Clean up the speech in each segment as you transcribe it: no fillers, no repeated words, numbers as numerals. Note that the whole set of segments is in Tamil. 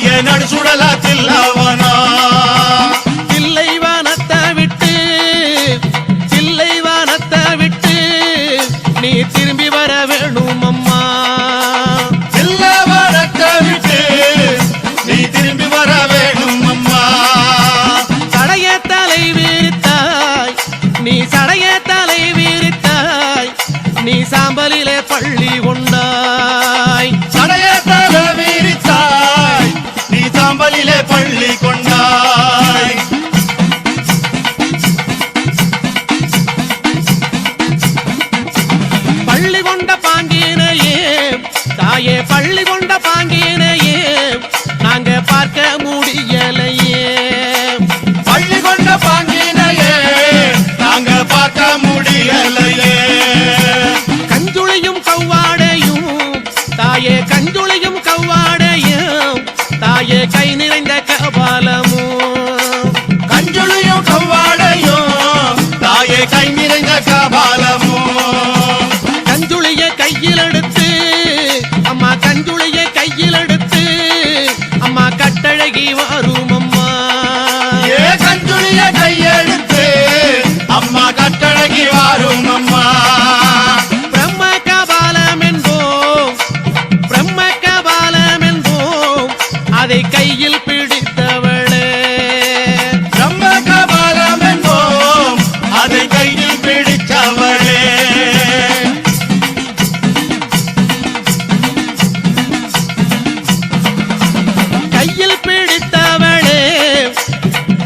தாயே நடுசுடல தில்லவனா தில்லைவனத்தை விட்டு நீ திரும்பி வர வேணும் அம்மா. தில்லவனத்தை விட்டு நீ திரும்பி வர வேணும் அம்மா. சடைய தலை விரித்தாய் நீ சாம்பலிலே பள்ளி கொண்டாய். சடைய தலை விரித்தாய் நீ சாம்பலிலே பள்ளி கொண்டாய். பள்ளி கொண்ட பாங்கினையே தாயே பள்ளி கொண்ட பாங்கினையே நாங்க பார்க்க முடியலையே. பள்ளி கொண்ட பாங்கினையே நாங்க பார்க்க முடியலையே. கஞ்சுளியும் கவ்வாடையும் தாயே கஞ்சுளியும் கவ்வாடையும் தாயே கை நிறைந்த கபாலமும். கஞ்சுளியும் கவ்வாடையும் தாயே கை நிறைந்த கபாலமும். கஞ்சுளிய கையில் எடுத்து அம்மா கஞ்சுளிய கையில் எடுத்து அம்மா கட்டழகி வரும் அம்மா. ஏ கஞ்சுளிய கையெடுத்து அம்மா கட்டழகி வரும் அம்மா. பிரம்ம கபாலம் என்போம் அதை கையில் பிடித்தவளே. பிரம்ம கபாலம் என்போம் அதை கையில் பிடித்தவளே.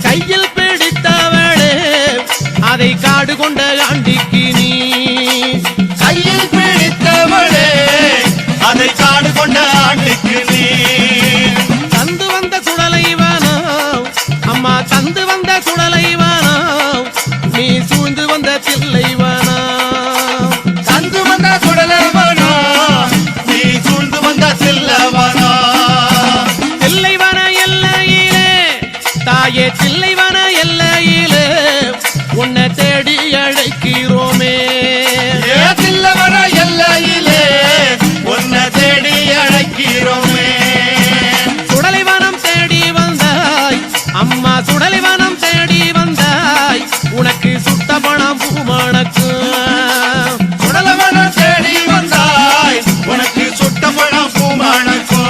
கையில் பிடித்தவளே அதை காடு கொண்ட ஆண்டிக்கு நீ. கையில் பிடித்தவளே அதை காடு கொண்ட ஆண்டிக்கு நீ. தந்து வந்த சுடலைவானோ அம்மா தந்து வந்த சுடலைவானோ நீ சூழ்ந்து வந்த தில்லைவானோ. தந்து வந்த சுடலைவானோ நீ சூழ்ந்து வந்த தில்லவனோ. தில்லைவன எல்லையிலே தாயே தில்லைவன எல்லையிலே உன்னை தேடி அழைக்கிறோமே. ஏ தில்லவன எல்லையிலே உன்னை தேடி அழைக்கிறோமே. சுடலைவனம் தேடி வந்தாய் அம்மா சுடலைவனம் தேடி வந்தாய் உனக்கு சுட்ட பணம் பூமணக்கு. சுடலைவனம் தேடி வந்தாய் உனக்கு சுட்ட பணம் பூமணக்கும்.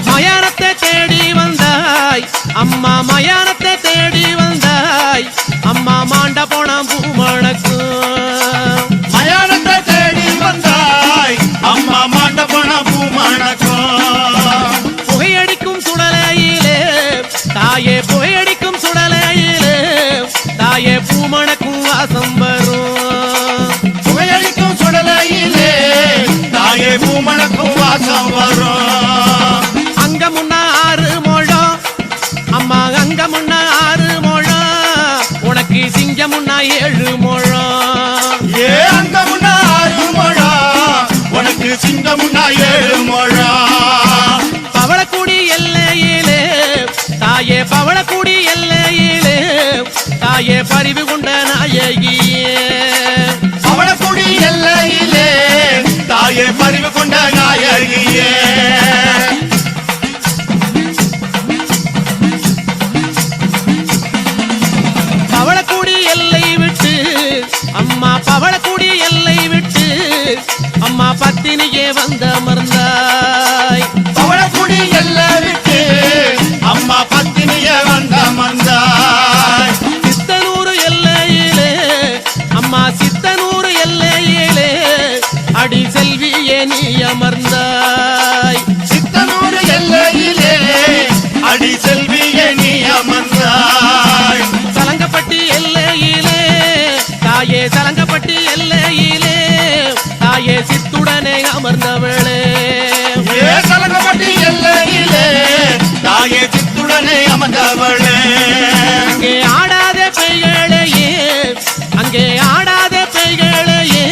மயானத்தை தேடி வந்தாய் அம்மா மயானத்தை தேடி வந்தாய் அம்மா மாண்ட போனாம் பூமணக்கு. மயானத்தை தேடி வந்தாய் அம்மா மாண்ட பணம் பூமணக்கும். புகையடிக்கும் சுடலையிலே தாயே புகையடிக்கும் சுடலையிலே தாயே பூமணக்கும் வாசம் வரும். புகையடிக்கும் சுடலையிலே தாயே பூமணக்கும் வாசம் வரும். அங்க முன்ன 6 முழம் அம்மா அங்க முன்ன 6 முழம் உனக்கு சிங்கம் முன்னா 7 முழம். ஏ அங்க முன்னா 6 முழம் உனக்கு சிங்கம் முன்னா 7 முழம். பவளக்குடி எல்லையிலே தாயே பவளக்குடி எல்லையிலே தாயே பரிவு கொண்ட நாயகியே. பவளக்குடி எல்லையிலே தாயே பரிவு கொண்ட நாயகியே. பவளக்குடி எல்லை விட்டு அம்மா பவளக்குடி எல்லை விட்டு அம்மா பத்தினியே வந்த அமர்ந்தாய். பவளக்குடி எல்லை விட்டு அம்மா பத்தினியே வந்த அமர்ந்தாய். சித்தனூர் எல்லையிலே அம்மா சித்தனூர் எல்லையிலே அடி செல்வியே நீ அமர்ந்தாய். சித்தனூர் எல்லையிலே அடி செல்வியே நீ அமர்ந்தாய். சலங்கப்பட்டி எல்லையிலே தாயே சலங்கப்பட்டி எல்லையிலே தாயே சித்துடனே அமர்ந்தவளே. ஏ சலங்கப்பட்டி எல்லையிலே தாயே சித்துடனே அமர்ந்தவளே. அங்கே ஆடாத பெய்களையே அங்கே ஆடாத பெய்களையே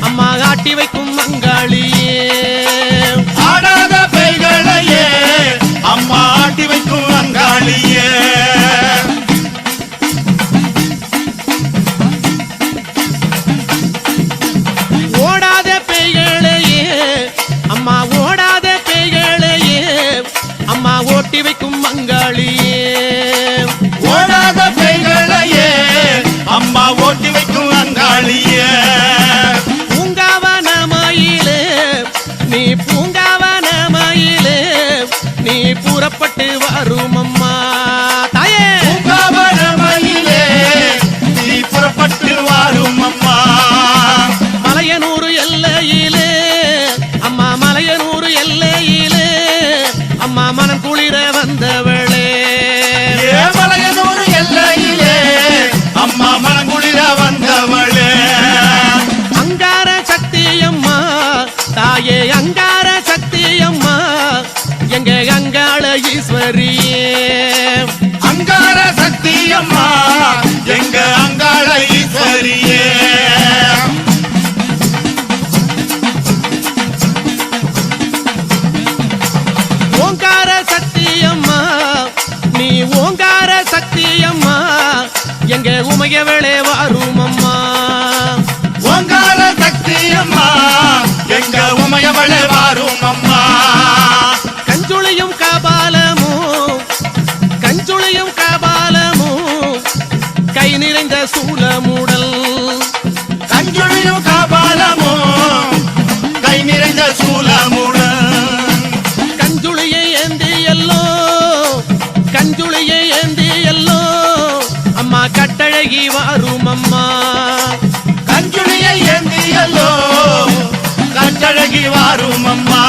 அம்மா ஆட்டி வைக்கும் மங்காளியே. ஆடாத பெய்களையே அம்மா ஆட்டி வைக்கும் அங்காளியே. ஈஸ்வரியே அங்கார சக்தியம்மா எங்க அங்காள ஈஸ்வரியே ஓங்கார சக்தியம்மா நீ ஓங்கார சக்தியம்மா எங்க உமையவளே வாரும் அம்மா ஓங்கார சக்தியம்மா எங்க உமையவளே வாரும் அம்மா கஞ்சுளியும் கபாலமும் கஞ்சுளியும் கபாலமும் கை நிறைந்த சூலமுடல் கஞ்சுளியும் கபாலமும் கை நிறைந்த சூலமுடன் கஞ்சுளியை ஏந்தி எல்லோ கஞ்சுளியை ஏந்தி எல்லோ அம்மா கட்டழகி வாரும் அம்மா கஞ்சுளியை ஏந்தியல்லோ கட்டழகி வாரும் அம்மா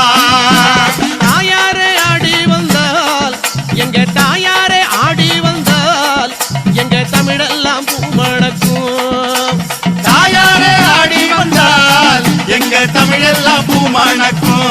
தாயாரே ஆடி வந்தால் எங்க தாயாரே ஆடி வந்தால் எங்க தமிழெல்லாம் பூமணக்கும் தாயாரே ஆடி வந்தால் எங்க தமிழெல்லாம் பூமணக்கும்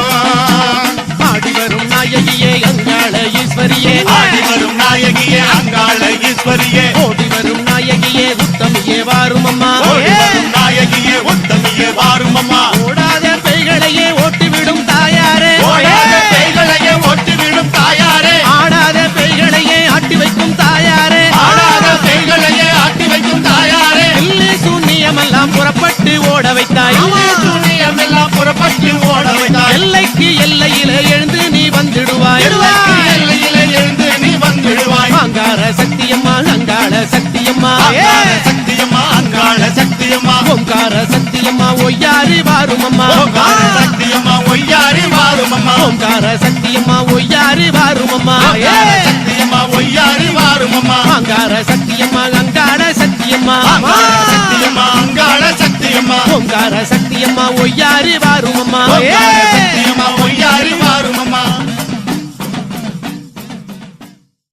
ஆடி வரும் நாயகியே அங்காள ஈஸ்வரியே ஆடி வரும் நாயகியே அங்காள ஈஸ்வரியே ஓடி வரும் நாயகியே உத்தமியே வாரும் அம்மா ஓடி வரும் நாயகியே உத்தமியே வாரும் அம்மா ஓடாத பெய்களையே ஓட்டிவிடும் தாயாரே ஓடாத பேய்களையே ஓட்டிவிடும் தாயாரே ஆடாத பெய்களையே ஆட்டி வைக்கும் தாயாரே ஆடாத பேய்களையே ஆட்டி வைக்கும் தாயாரே இல்லை சூன்யமெல்லாம் புறப்பட்டு ஓட வைத்தாய் சூனியமெல்லாம் புறப்பட்டு ஓட வைத்தாய் எல்லைக்கு எல்லையில எழுந்து நீ வந்துடுவாய் எல்லைக்கு எல்லையிலே எழுந்து நீ வந்துடுவாய் அங்கார சக்தியம்மா அங்காள சக்தியம்மா அங்காள சக்தியம்மா அங்காள சக்தியம்மா ஓங்கார சக்தியம்மா ஒய்யாரி வாரும் அம்மா ஓங்கார சக்தியம்மா ஒய்யாரி வாரும் அம்மா ஓங்கார சக்தியம்மா ஒய்யாரி வாரும் அம்மா ஓங்கார சக்தியம்மா ஒய்யாரி வாரும் அம்மா அங்கார சக்தியம்மா அங்காள சக்தியம்மா அங்காள சக்தியம்மா அங்காள சக்தியம்மா ஓங்கார சக்தியம்மா ஒய்யாரி வாரும் அம்மா ஓங்கார